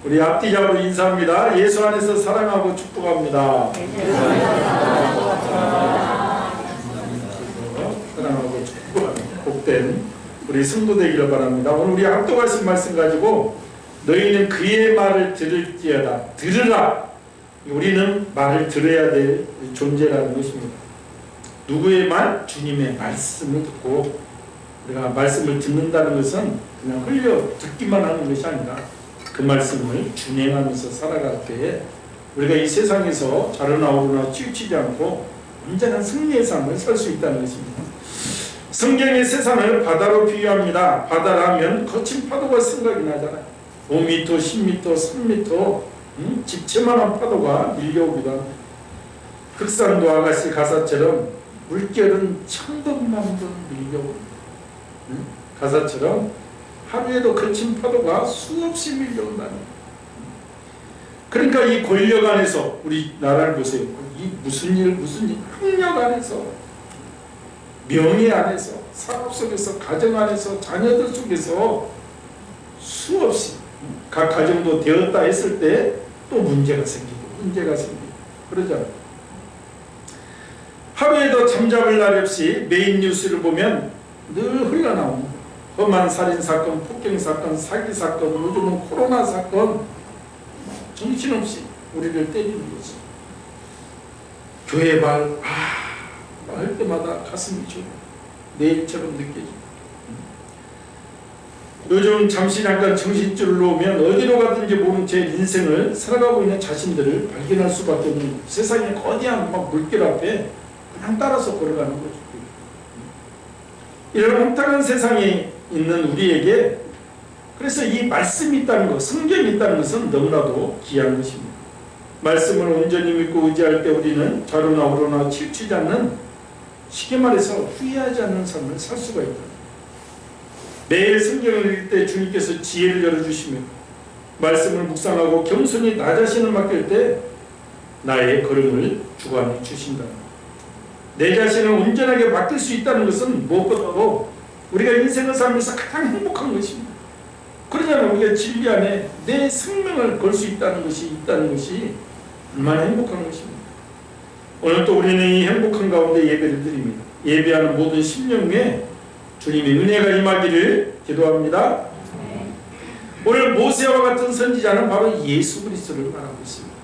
우리 앞뒤자로 인사합니다. 예수 안에서 사랑하고 축복합니다. 사랑하고 축복하는 복된 우리 성도 되기를 바랍니다. 오늘 우리 합독하신 말씀 가지고 너희는 그의 말을 들을지어다. 들으라. 우리는 말을 들어야 될 존재라는 것입니다. 누구의 말? 주님의 말씀을 듣고 우리가 말씀을 듣는다는 것은 그냥 흘려 듣기만 하는 것이 아니라 그 말씀을 준행하면서 살아갈 때에 우리가 이 세상에서 자르나 오르나 치우치지 않고 언제나 승리의 삶을 살 수 있다는 것입니다. 성경의 세상을 바다로 비유합니다. 바다라면 거친 파도가 생각이 나잖아요. 5m, 10m, 3m 집채만한 파도가 밀려오기도 합니다. 흑산도 아가씨 가사처럼 물결은 천번만번 밀려옵니다. 가사처럼 하루에도 거친 파도가 수없이 밀려온다는 거예요. 그러니까 이 권력 안에서 우리나라를 보세요. 이 무슨 일 학력 안에서 명예 안에서 사업 속에서 가정 안에서 자녀들 속에서 수없이 각 가정도 되었다 했을 때 또 문제가 생기고 그러잖아요. 하루에도 잠잡을 날 없이 메인 뉴스를 보면 늘 흘러나옵니다. 험한 살인사건, 폭행사건, 사기사건, 요즘은 코로나 사건, 정신없이 우리를 때리는 거지. 교회 말 할 때마다 가슴이 좀 내일처럼 느껴집니다. 요즘 잠시 잠깐 정신줄을 놓으면 어디로 가든지 모른 제 인생을 살아가고 있는 자신들을 발견할 수밖에 없는 세상의 거대한 물길 앞에 그냥 따라서 걸어가는 거죠. 이런 혼탁한 세상에 있는 우리에게 그래서 이 말씀이 있다는 것, 성경이 있다는 것은 너무나도 귀한 것입니다. 말씀을 온전히 믿고 의지할 때 우리는 좌로나 우로나 치우치지 않는, 쉽게 말해서 후회하지 않는 삶을 살 수가 있다. 매일 성경을 읽을 때 주님께서 지혜를 열어주시며 말씀을 묵상하고 겸손히 나 자신을 맡길 때 나의 걸음을 주관해 주신다. 내 자신을 온전하게 맡길 수 있다는 것은 무엇보다도 우리가 인생을 살면서 가장 행복한 것입니다. 그러냐면 우리가 진리 안에 내 생명을 걸 수 있다는 것이 얼마나 행복한 것입니다. 오늘 또 우리는 이 행복한 가운데 예배를 드립니다. 예배하는 모든 심령 위에 주님의 은혜가 임하기를 기도합니다. 오늘 모세와 같은 선지자는 바로 예수 그리스도를 말하고 있습니다.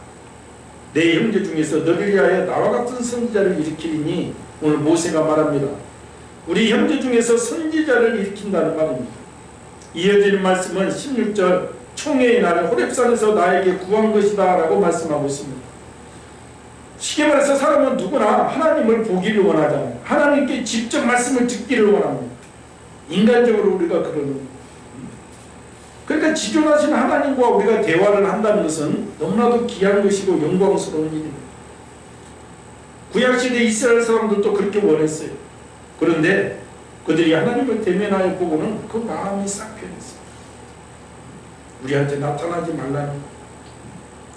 내 형제 중에서 너를 위하여 나와 같은 선지자를 일으키리니, 오늘 모세가 말합니다. 우리 형제 중에서 선지자를 일으킨다는 말입니다. 이어지는 말씀은 16절 총회의 날에 호렙산에서 나에게 구한 것이다 라고 말씀하고 있습니다. 쉽게 말해서 사람은 누구나 하나님을 보기를 원하잖아요. 하나님께 직접 말씀을 듣기를 원합니다. 인간적으로 우리가 그러는, 그러니까 지존하신 하나님과 우리가 대화를 한다는 것은 너무나도 귀한 것이고 영광스러운 일입니다. 구약시대 이스라엘 사람들도 그렇게 원했어요. 그런데 그들이 하나님을 대면하여 보고는 그 마음이 싹 변했어요. 우리한테 나타나지 말라는 거.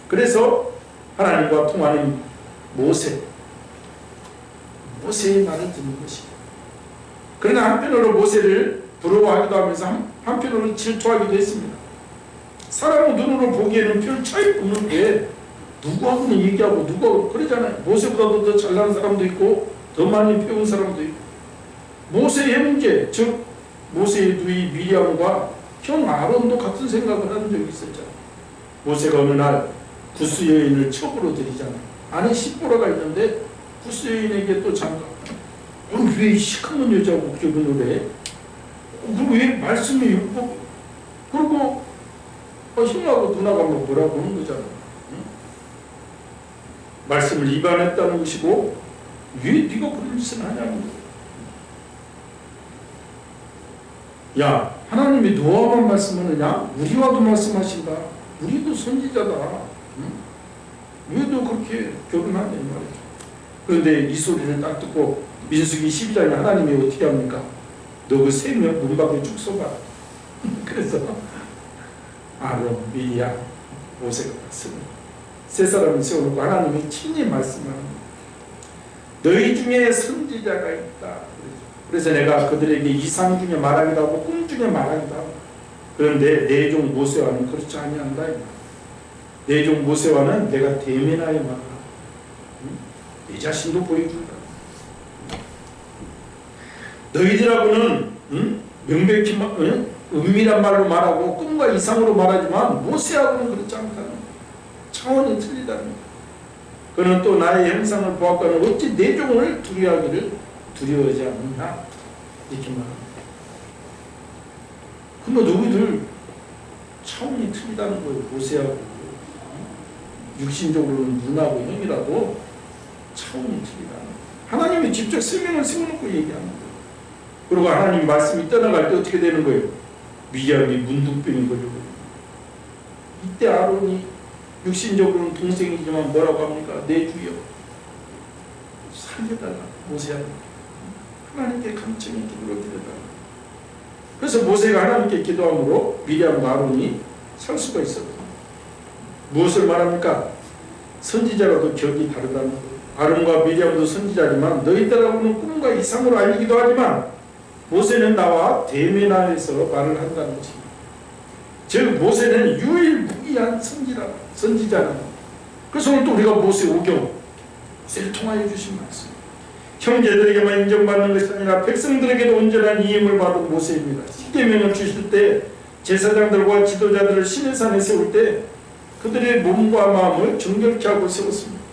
그래서 하나님과 통하는 모세의 말을 듣는 것이에요. 그러나 한편으로 모세를 부러워하기도 하면서 한편으로 질투하기도 했습니다. 사람의 눈으로 보기에는 별 차이 없는데 누구하고는 얘기하고 누구하고 그러잖아요. 모세보다도 더 잘나는 사람도 있고 더 많이 배운 사람도 있고. 모세의 형제, 즉 모세의 누이 미리암과 형 아론도 같은 생각을 하는 적이 있었잖아요. 모세가 어느 날 구스 여인을 첩으로 들이잖아요. 안에 십보라가 있는데 구스 여인에게 또 잠깐 왜 시커먼 여자하고 결혼을 해? 그리고 왜 말씀이 율법? 그리고 형하고 누나가 뭐라고 하는 거잖아요. 응? 말씀을 위반했다는 것이고 왜 네가 그런 짓을 하냐는 거예요. 야, 하나님이 너와만 말씀하느냐? 우리와도 말씀하신다. 우리도 선지자다. 응? 왜 너 그렇게 결혼하냐 이 말이죠. 그런데 이 소리를 딱 듣고 민수기 12장에 하나님이 어떻게 합니까? 너 그 세 명 문 밖에 쭉 서봐. 그래서 아론, 미리암, 모세가 세 사람을 세워놓고 하나님이 친히 말씀하는 너희 중에 선지자가 있다. 그래서 내가 그들에게 이상 중에 말하기도 하고 꿈 중에 말하기도 하고, 그런데 내 종 모세와는 그렇지 아니한다. 내 종 모세와는 내가 대면하여 말하라. 내 자신도 보여준다. 너희들하고는 명백히 은밀한 말로 말하고 꿈과 이상으로 말하지만 모세하고는 그렇지 않다는 거예요. 차원이 틀리다는 거예요. 그는 또 나의 형상을 보았거늘 어찌 내 종을 두려워하기를 두려워하지 않느냐 이렇게 말합니다. 근데 너희들 차원이 틀리다는 거예요. 모세하고 육신적으로는 누나고 형이라도 차원이 틀리다는 거예요. 하나님이 직접 설명을 세워놓고 얘기하는 거예요. 그리고 하나님 말씀이 떠나갈 때 어떻게 되는 거예요? 미리암이 문둥병이 걸리고 이때 아론이 육신적으로는 동생이지만 뭐라고 합니까? 내 주여 살려달라. 모세야 하나님께 간청히 기도를 드려달라. 그래서 모세가 하나님께 기도함으로 미리암과 아론이 살 수가 있었다. 무엇을 말합니까? 선지자라도 격이 다르다는 거예요. 아론과 미리암도 선지자지만 너희들하고는 꿈과 이상으로 알리기도 하지만 모세는 나와 대면하여서 말을 한다는 것입니다. 즉 모세는 유일무이한 선지자라는 거예요. 그래서 오늘 또 우리가 모세 오경, 모세를 통하여 주신 말씀, 형제들에게만 인정받는 것이 아니라 백성들에게도 온전한 이임을 받은 모세입니다. 십계명을 주실 때 제사장들과 지도자들을 신의 산에 세울 때 그들의 몸과 마음을 정결케 하고 세웠습니다.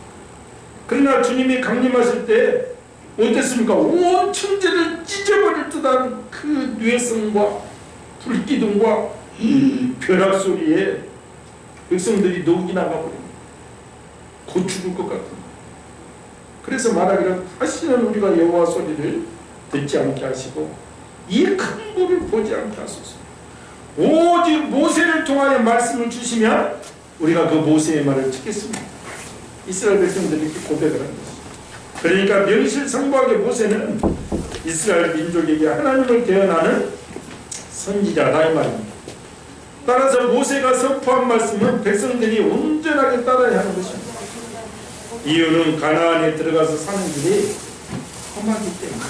그러나 주님이 강림하실 때 어땠습니까? 온 천지를 찢어버릴 듯한 그 뇌성과 불기둥과 벼락소리에 백성들이 녹이 나가버립니다. 곧 죽을 것 같은. 그래서 말하기를 다시는 우리가 여호와 소리를 듣지 않게 하시고 이 큰 불을 보지 않게 하소서. 오직 모세를 통하여 말씀을 주시면 우리가 그 모세의 말을 듣겠습니다. 이스라엘 백성들이 이렇게 고백을 한 것입니다. 그러니까 명실상부하게 모세는 이스라엘 민족에게 하나님을 대언하는 선지자다 이 말입니다. 따라서 모세가 선포한 말씀은 백성들이 온전하게 따라야 하는 것입니다. 이유는 가나안에 들어가서 사는 길이 험하기 때문에,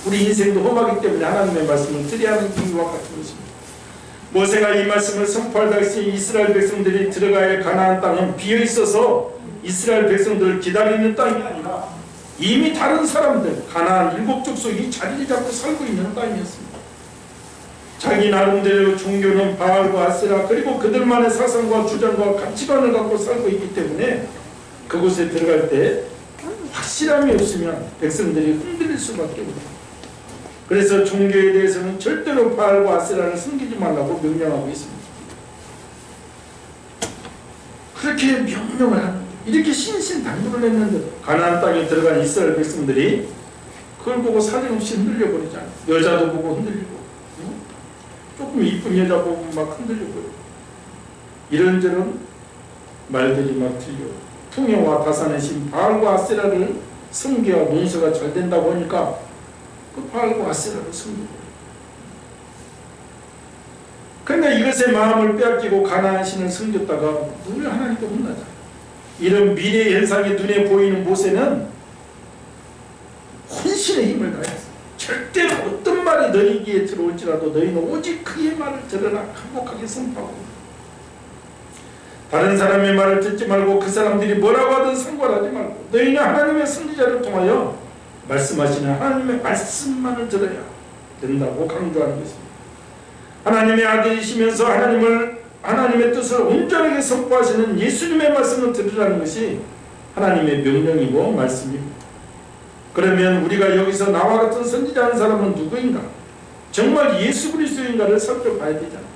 우리 인생도 험하기 때문에 하나님의 말씀을 들어야 하는 이유와 같은 것입니다. 모세가 이 말씀을 선포할 당시 이스라엘 백성들이 들어가야 할 가나안 땅은 비어있어서 이스라엘 백성들을 기다리는 땅이 아니라 이미 다른 사람들, 가나안 일곱 족속이 자리를 잡고 살고 있는 땅이었습니다. 자기 나름대로 종교는 바알과 아세라 그리고 그들만의 사상과 주장과 가치관을 갖고 살고 있기 때문에 그곳에 들어갈 때 확실함이 없으면 백성들이 흔들릴 수밖에 없습니다. 그래서 종교에 대해서는 절대로 바알과 아세라를 섬기지 말라고 명령하고 있습니다. 그렇게 명령을 하는 거예요. 이렇게 신신당부를 했는데 가나안 땅에 들어간 이스라엘 백성들이 그걸 보고 사정없이 흔들려버리잖아요. 여자도 보고 흔들리고 조금 이쁜 여자 보고 막 흔들리고 이런저런 말들이 막 들려. 풍요와 다산의 신 바알과 아세라를 섬겨야 농사가 잘 된다고 하니까 그 바알과 아세라를 섬기고, 그러니까 이것의 마음을 빼앗기고 가나안 신을 섬겼다가 늘 하나님께 혼나자. 이런 미래 현상이 눈에 보이는 모세는 혼신의 힘을 다했어. 절대로 어떤 말이 너희 귀에 들어올지라도 너희는 오직 그의 말을 들으라 강력하게 선포하고, 다른 사람의 말을 듣지 말고 그 사람들이 뭐라고 하든 상관하지 말고 너희는 하나님의 선지자를 통하여 말씀하시는 하나님의 말씀만을 들어야 된다고 강조하는 것입니다. 하나님의 아들이시면서 하나님의 뜻을 온전하게 선포하시는 예수님의 말씀을 들으라는 것이 하나님의 명령이고 말씀입니다. 그러면 우리가 여기서 나와 같은 선지자한 사람은 누구인가? 정말 예수 그리스도인가를 살펴봐야 되잖아요.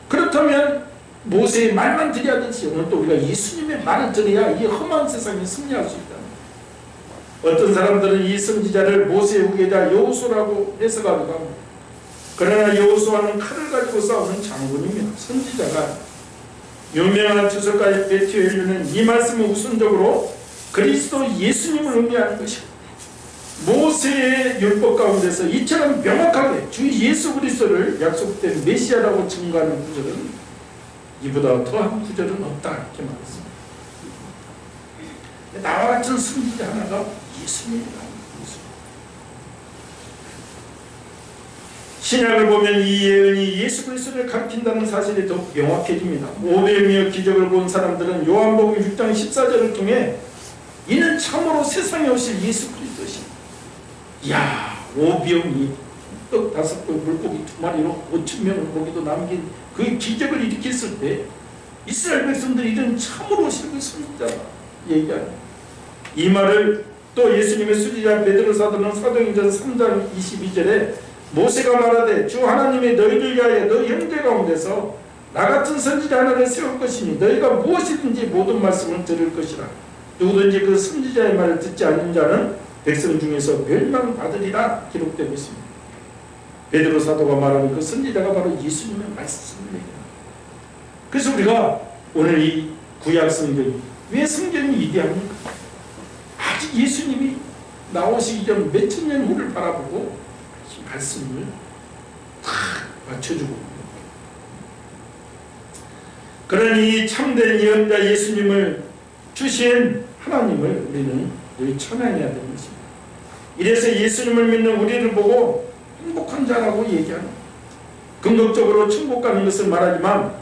그렇다면 모세의 말만 들어야 되지, 오늘 또 우리가 예수님의 말을 들어야 이 험한 세상에 승리할 수 있다. 어떤 사람들은 이 선지자를 모세의 후계자 여호수아라고 해석하기도 합니다. 그러나 여호수아는 칼을 가지고 싸우는 장군입니다. 선지자가 유명한 주석가 베티 헬류는 이 말씀은 우선적으로 그리스도 예수님을 의미하는 것이고, 모세의 율법 가운데서 이처럼 명확하게 주 예수 그리스도를 약속된 메시아라고 증거하는 구절은 이보다 더한 구절은 없다 이렇게 말했습니다. 나와 같은 선지자 하나가 예수님이라는 것입니다. 신약을 보면 이 예언이 예수 그리스도를 가리킨다는 사실이 더 명확해집니다. 오병이어 기적을 본 사람들은 요한복음 6장 14절을 통해 이는 참으로 세상에 오실 예수 그리스도시다. 이야, 오병이 떡 5개 물고기 2마리로 5,000명을 거기도 남긴 그 기적을 일으켰을 때 이스라엘 백성들이 이런 참으로 오실 그 선지자가 얘기하는 이 말을 또 예수님의 수지자 베드로 사도는 사도행전 3장 22절에 모세가 말하되 주 하나님이 너희를 위하여 너희 형제 가운데서 나 같은 선지자 하나를 세울 것이니 너희가 무엇이든지 모든 말씀을 들을 것이라. 누구든지 그 선지자의 말을 듣지 않는 자는 백성 중에서 멸망받으리라 기록되고 있습니다. 베드로 사도가 말하는 그 선지자가 바로 예수님의 말씀입니다. 그래서 우리가 오늘 이 구약 성경이 왜 성경이 위대합니까? 아직 예수님이 나오시기 전 몇천 년 후를 바라보고 이 말씀을 다 맞춰주고, 그러니 참된 예언자 예수님을 주신 하나님을 우리는 늘 찬양해야 되는 것입니다. 이래서 예수님을 믿는 우리를 보고 행복한 자라고 얘기하는, 긍정적으로 천국 가는 것을 말하지만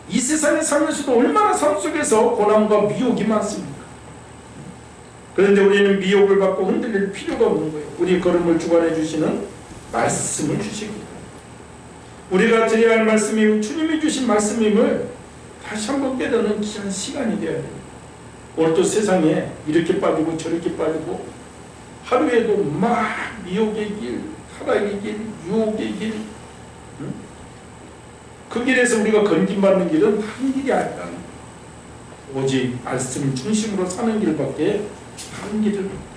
이 세상에 살면서도 얼마나 삶 속에서 고난과 미혹이 많습니까? 그런데 우리는 미혹을 받고 흔들릴 필요가 없는 거예요. 우리 걸음을 주관해 주시는 말씀을 주시기, 우리가 드려야 할 말씀이 주님이 주신 말씀임을 다시 한번 깨닫는 귀한 시간이 되어야 돼요. 오늘도 세상에 이렇게 빠지고 저렇게 빠지고 하루에도 막 미혹의 길, 타락의 길, 유혹의 길, 그 길에서 우리가 건진받는 길은 다른 길이 아니다. 오직 말씀 중심으로 사는 길밖에 다른 길은 없다.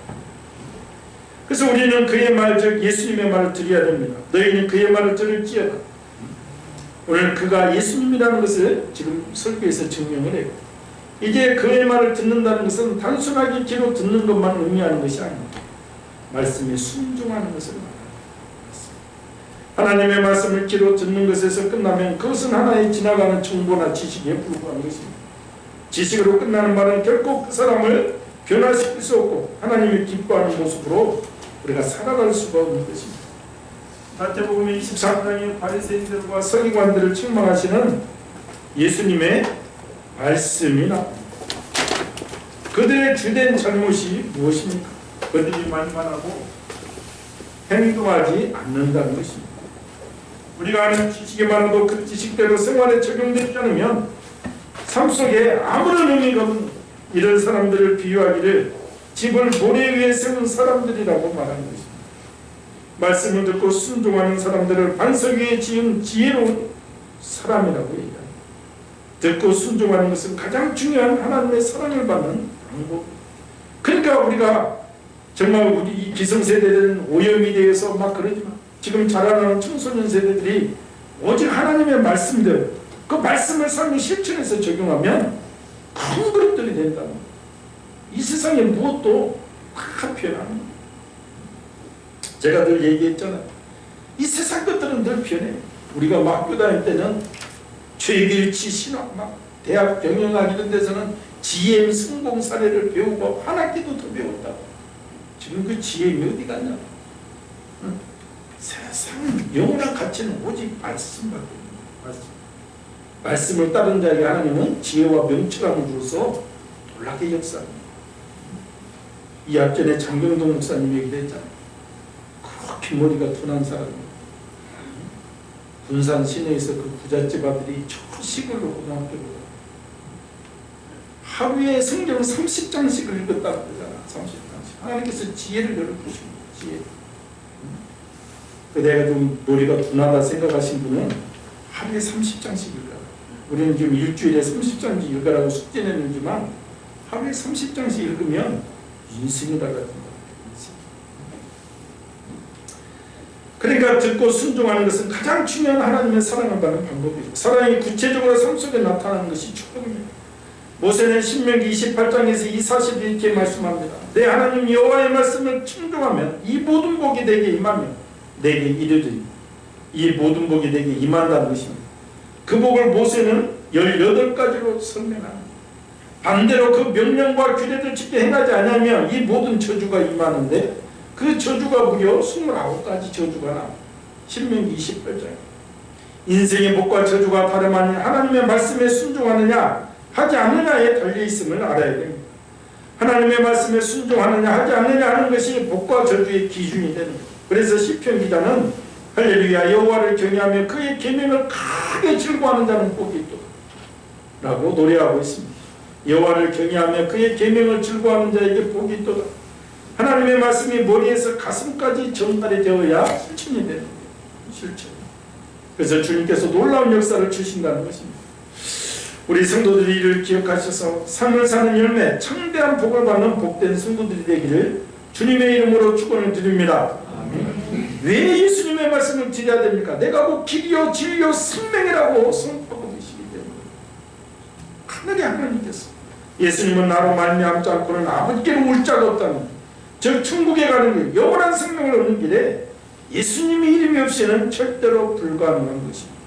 그래서 우리는 그의 말, 즉 예수님의 말을 드려야 됩니다. 너희는 그의 말을 들을지어다. 오늘 그가 예수님이라는 것을 지금 설교에서 증명을 해요. 이제 그의 말을 듣는다는 것은 단순하게 귀로 듣는 것만 의미하는 것이 아닙니다. 말씀에 순종하는 것을 말합니다. 하나님의 말씀을 귀로 듣는 것에서 끝나면 그것은 하나의 지나가는 정보나 지식에 불과한 것입니다. 지식으로 끝나는 말은 결코 그 사람을 변화시킬 수 없고 하나님이 기뻐하는 모습으로 우리가 살아갈 수가 없는 것입니다. 마태복음 24장의 바리새인들과 서기관들을 책망하시는 예수님의 말씀이 나옵니다. 그들의 주된 잘못이 무엇입니까? 그들이 말만 하고 행동하지 않는다는 것입니다. 우리가 아는 지식이 많아도 그 지식대로 생활에 적용되지 않으면 삶 속에 아무런 의미가 없는 이런 사람들을 비유하기를 집을 모래 위에 세운 사람들이라고 말하는 것입니다. 말씀을 듣고 순종하는 사람들을 반석 위에 지은 지혜로운 사람이라고 얘기합니다. 듣고 순종하는 것은 가장 중요한 하나님의 사랑을 받는 방법. 그러니까 우리가 정말 우리 이 기성세대들은 오염이 되어서 막 그러지만 지금 자라나는 청소년 세대들이 오직 하나님의 말씀대로 그 말씀을 삶의 실천에서 적용하면 큰 그릇들이 된다. 이 세상에 무엇도 다 변하는. 제가 늘 얘기했잖아요. 이 세상 것들은 늘 변해. 우리가 막 학교 다닐 때는 최길치 신학, 막 대학 경영학 이런 데서는 GM 성공 사례를 배우고 한 학기도 더 배웠다. 지금 그 GM이 어디 갔냐? 응? 세상 영원한 가치는 오직 말씀밖에 없는 말씀을 따른 자에게 하나님은 지혜와 명철함을 주어서 놀랍게 역사합니다. 이 앞전에 장경동 목사님 얘기를 했잖아요. 그렇게 머리가 둔한 사람이에요. 군산 시내에서 그 부잣집 아들이 저 시골로 고등학교로 하루에 성경 30장씩을 읽었다고 그러잖아. 30장씩. 하나님께서 지혜를 열어주십니다. 지혜. 내가 좀 머리가 둔하다 생각하신 분은 하루에 30장씩 읽어라. 우리는 지금 일주일에 30장씩 읽으라고 숙제 내는지만 하루에 30장씩 읽으면 인생이 달라진다. 그러니까 듣고 순종하는 것은 가장 중요한 하나님의 사랑을 받는 방법이에요. 사랑이 구체적으로 삶 속에 나타나는 것이 축복입니다. 모세는 신명기 28장에서 이 사실을 이렇게 말씀합니다. 내 하나님 여호와의 말씀을 청종하면 이 모든 복이 내게 임하며 내게 이르리니, 이 모든 복이 내게 임한다는 것입니다. 그 복을 모세는 18가지로 설명합니다. 반대로 그 명령과 규례를 지켜 행하지 않으면 이 모든 저주가 임하는데 그 저주가 무려 29가지 저주가 나옵니다. 신명기 28장. 인생의 복과 저주가 다름 아닌 하나님의 말씀에 순종하느냐 하지 않느냐에 달려있음을 알아야 됩니다. 하나님의 말씀에 순종하느냐 하지 않느냐 하는 것이 복과 저주의 기준이 되는 거예요. 그래서 시편 기자는 할렐루야 여호와를 경외하며 그의 계명을 크게 즐거워하는 자는 복이 있도다 라고 노래하고 있습니다. 여호와를 경외하며 그의 계명을 즐거워하는 자에게 복이 있도다. 하나님의 말씀이 머리에서 가슴까지 전달이 되어야 실천이 되는 거예요. 실천. 그래서 주님께서 놀라운 역사를 주신다는 것입니다. 우리 성도들이 이를 기억하셔서 삶을 사는 열매, 창대한 복을 받는 복된 성도들이 되기를 주님의 이름으로 축원을 드립니다. 아멘. 왜 예수님의 말씀을 드려야 됩니까? 내가 곧 길이요 진리요 생명이라고 선포하고 계시기 때문에. 하늘의 하나님께서 예수님은 나로 말미암지 않고는 아버지께로 올 자가 없다는, 즉 천국에 가는 길, 영원한 생명을 얻는 길에 예수님의 이름이 없이는 절대로 불가능한 것입니다.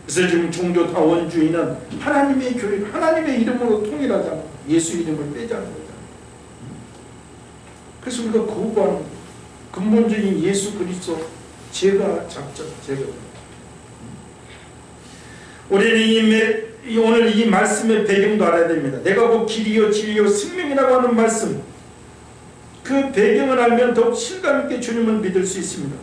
그래서 지금 종교 다원주의는 하나님의 교회, 하나님의 이름으로 통일하자는, 예수 이름을 빼자는 거잖아요. 그래서 우리가 거부하는 근본적인 예수 그리스도 제가 작전, 제가. 우리는 오늘 이 말씀의 배경도 알아야 됩니다. 내가 곧 길이요 진리요 생명이라고 하는 말씀, 그 배경을 알면 더욱 실감있게 주님을 믿을 수 있습니다.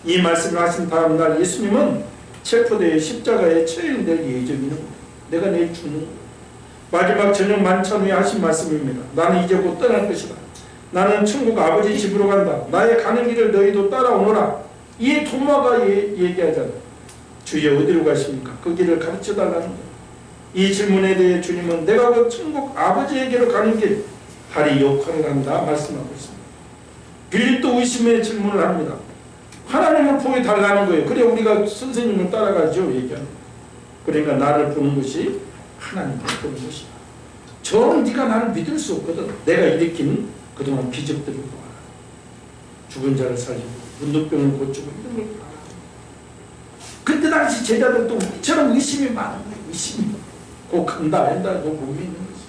이 말씀을 하신 다음 날 예수님은 체포되어 십자가에 처형될 예정이는 거예요. 내가 내일 죽는 거예요. 마지막 저녁 만찬 후에 하신 말씀입니다. 나는 이제 곧 떠날 것이다. 나는 천국 아버지 집으로 간다. 나의 가는 길을 너희도 따라오너라. 이 도마가 얘기하잖아요. 주여 어디로 가십니까? 그 길을 가르쳐달라는 거예요. 이 질문에 대해 주님은 내가 그 천국 아버지에게로 가는 길, 다리 역할을 한다 말씀하고 있습니다. 빌립도 의심의 질문을 합니다. 하나님을 보여달라는 거예요. 그래 우리가 선생님을 따라가죠. 얘기하는. 그러니까 나를 보는 것이 하나님을 보는 것이다. 저 네가 나를 믿을 수 없거든. 내가 일으킨 그동안 기적들을 보아라. 죽은 자를 살리고 문둥병을 고치고 이런 걸 보아라. 그때 당시 제자들도 우리처럼 의심이 많은 거예요. 의심이. 꼭 간다 한다 못 믿는 거지.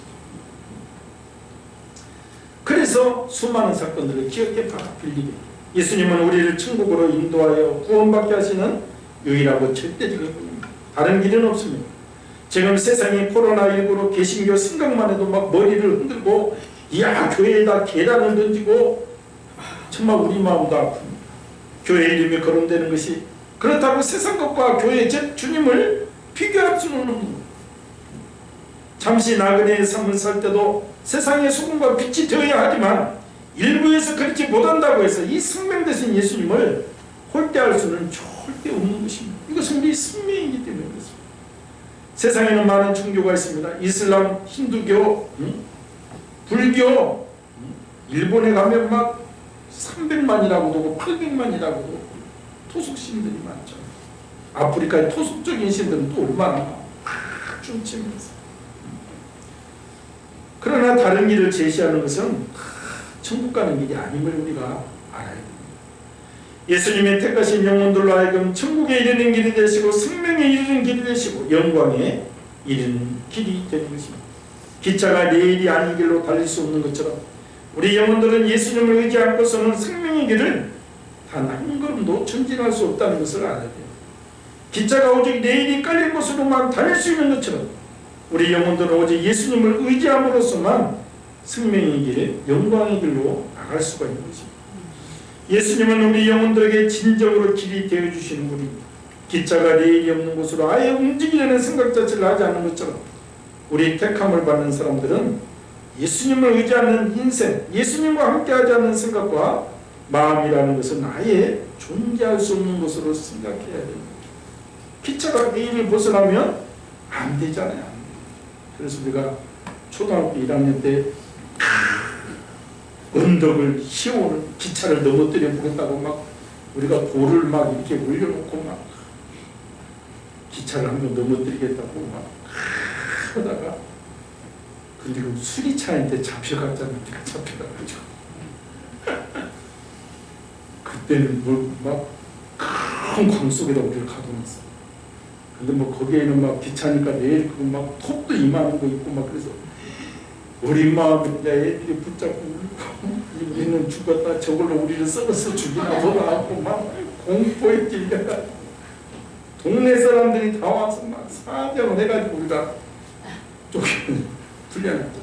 그래서 수많은 사건들을 기억해봐. 빌립이. 예수님은 우리를 천국으로 인도하여 구원받게 하시는 유일하고 절대적인 분입니다. 다른 길은 없습니다. 지금 세상이 코로나19로 개신교 생각만 해도 막 머리를 흔들고 야 교회에다 계란을 던지고 정말 우리 마음도 아픕니다. 교회 이름이 거론되는 것이 그렇다고 세상 것과 교회 즉 주님을 비교할 수는 없는 거예요. 잠시 나그네의 삶을 살 때도 세상의 소금과 빛이 되어야 하지만 일부에서 그렇지 못한다고 해서 이 생명 되신 예수님을 홀대할 수는 절대 없는 것입니다. 이것은 우리 생명이기 때문에 그렇습니다. 세상에는 많은 종교가 있습니다. 이슬람, 힌두교, 불교, 일본에 가면 막 300만이라고 하고 800만이라고 하고 토속신들이 많죠. 아프리카의 토속적인 신들은 또 얼마나 춤추면서. 그러나 다른 길을 제시하는 것은 천국 가는 길이 아님을 우리가 알아야 됩니다. 예수님의 택하신 영혼들로 하여금 천국에 이르는 길이 되시고 생명에 이르는 길이 되시고 영광에 이르는 길이 되는 것입니다. 기차가 내일이 아닌 길로 달릴 수 없는 것처럼 우리 영혼들은 예수님을 의지 않고서는 생명의 길을 단 한 걸음도 전진할 수 없다는 것을 알아야 돼요. 기차가 오직 내일이 깔린 곳으로만 달릴 수 있는 것처럼 우리 영혼들은 오직 예수님을 의지함으로써만 생명의 길, 영광의 길로 나갈 수가 있는 것입니다. 예수님은 우리 영혼들에게 진정으로 길이 되어주시는 분입니다. 기차가 내일이 없는 곳으로 아예 움직이려는 생각 자체를 하지 않는 것처럼 우리 택함을 받는 사람들은 예수님을 의지하는 인생, 예수님과 함께하지 않는 생각과 마음이라는 것은 아예 존재할 수 없는 것으로 생각해야 됩니다. 기차가 내일을 벗어나면 안 되잖아요. 그래서 우리가 초등학교 1학년 때 언덕을 휘어오는 기차를 넘어뜨려 보겠다고 막 우리가 돌을 막 이렇게 올려놓고 막 기차를 한번 넘어뜨리겠다고 막 하다가 근데 그 수리차한테 잡혀갔잖아. 우리가 잡혀가가지고 그때는 뭐 막 큰 광 속에다 우리를 가둬놨어. 근데 뭐 거기에는 막 기차니까 내일 그거 막 톱도 이만한 거 있고 막 그래서 어린 마음인데 애들이 붙잡고 우리는 죽었다 저걸로 우리를 썩어서 죽이나 뭐라 하고 막 공포에 찔려가지고 동네 사람들이 다 와서 막 사정을 해가지고 우리가 쫓겨는 풀려났죠.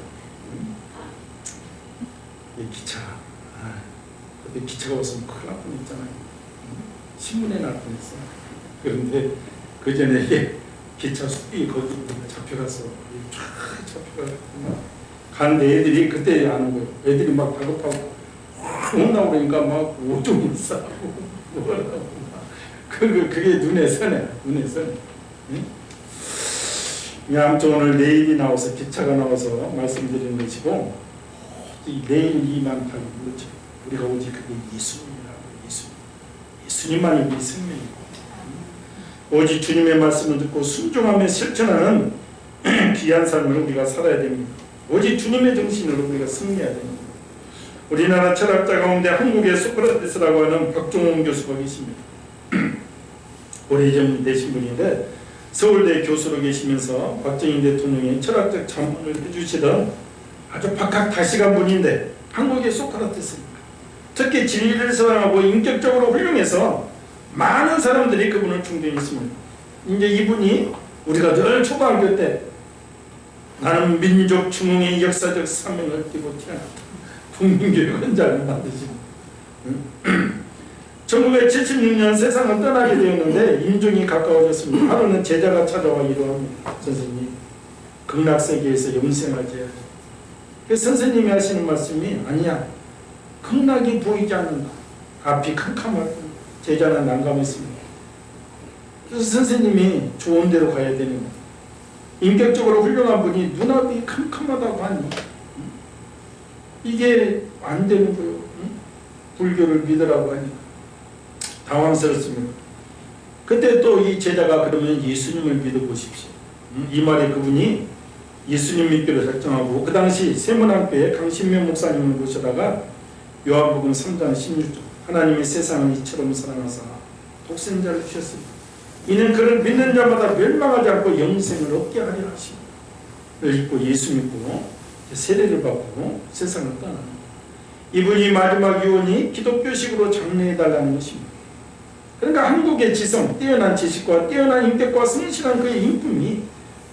이 기차, 근데 기차가 없으면 큰일 날 뻔했잖아요. 신문에 날 뻔했어. 그런데 그 전에 기차 숲이 거기 잡혀가서 쫙 잡혀가지고 가는데 애들이 그때 안 온 거예요. 애들이 막 다급하고 못 나오니까 막 오줌을 싸고 그게 눈에 선해. 아무튼 오늘 내일이 나와서 기차가 나와서 말씀드리는 것이고 이 내일 이만 다 그렇죠. 우리가 오직 그게 예수님이라고 예수님만이 우리 생명이고 오직 주님의 말씀을 듣고 순종하며 실천하는 귀한 삶을 우리가 살아야 됩니다. 오직 주님의 정신으로 우리가 승리해야 됩니다. 우리나라 철학자 가운데 한국의 소크라테스라고 하는 박종원 교수가 계십니다. 오래전 되신 분인데 서울대 교수로 계시면서 박정희 대통령의 철학적 자문을 해주시던 아주 박학다식한 분인데 한국의 소크라테스입니다. 특히 진리를 사랑하고 인격적으로 훌륭해서 많은 사람들이 그분을 존경했습니다. 이제 이분이 우리가 늘 초등학교 때 나는 민족 중흥의 역사적 사명을 띠고 태어났다. 국민교육원장을 만드시고 1976년 세상을 떠나게 되었는데 임종이 가까워졌습니다. 하루는 제자가 찾아와 이러합니다. 선생님, 극락세계에서 영생하지 해야죠. 그래서 선생님이 하시는 말씀이 아니야. 극락이 보이지 않는다. 앞이 캄캄하고 제자는 난감했습니다. 그래서 선생님이 좋은 데로 가야 되는 거예요. 인격적으로 훌륭한 분이 눈앞이 캄캄하다고 하니 이게 안 되는 거예요. 불교를 믿으라고 하니 당황스럽습니다. 그때 또 이 제자가 그러면 예수님을 믿어보십시오. 이 말에 그분이 예수님 믿기로 결정하고 그 당시 세문학교에 강신명 목사님을 모셔다가 요한복음 3장 16절 하나님의 세상을 이처럼 사랑하사 독생자를 주셨습니다. 이는 그를 믿는 자마다 멸망하지 않고 영생을 얻게 하려 하십니다. 읽고 예수 믿고 세례를 받고 세상을 떠나는 거예요. 이분이 마지막 유언이 기독교식으로 장래해달라는 것입니다. 그러니까 한국의 지성, 뛰어난 지식과 뛰어난 인격과 성실한 그의 인품이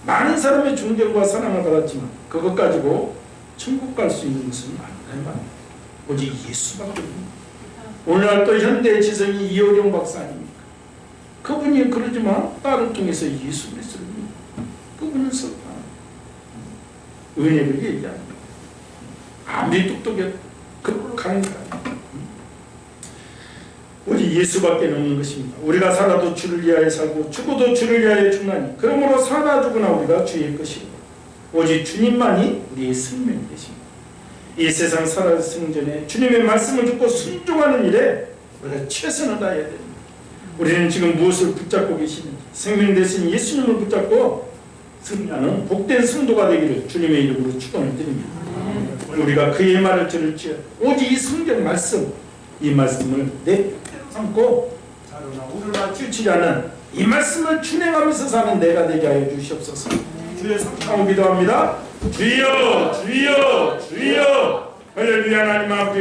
많은 사람의 존경과 사랑을 받았지만 그것 가지고 천국 갈 수 있는 것은 아니란 말입니다. 오직 예수밖에 없습니다. 오늘날 또 현대의 지성이 이호령 박사 아닙니까? 그분이 그러지만 딸을 통해서 예수 그리스도를 믿습니다. 그분은 설파 은혜를 얘기합니다. 아무리 똑똑해도 그걸로 가는 게 아닙니다. 오직 예수밖에 없는 것입니다. 우리가 살아도 주를 위하여 살고 죽어도 주를 위하여 죽나니 그러므로 살아 죽으나 우리가 주의 것이고 오직 주님만이 우리의 생명이 되십니다. 이 세상 살아갈 생전에 주님의 말씀을 듣고 순종하는 일에 우리가 최선을 다해야 됩니다. 우리는 지금 무엇을 붙잡고 계시는지 생명 대신 예수님을 붙잡고 승리하는 복된 성도가 되기를 주님의 이름으로 축원을 드립니다. 우리가 그의 말을 들을지어다 오직 이 성경 말씀 이 말씀을 내 뜻대로 삼고 자루나 우르나 치우치지 않는 이 말씀을 준행하면서 사는 내가 되게 하여 주시옵소서. 주의 성령으로 기도합니다. 주여 주여 주여 할렐루야. 하나님 앞에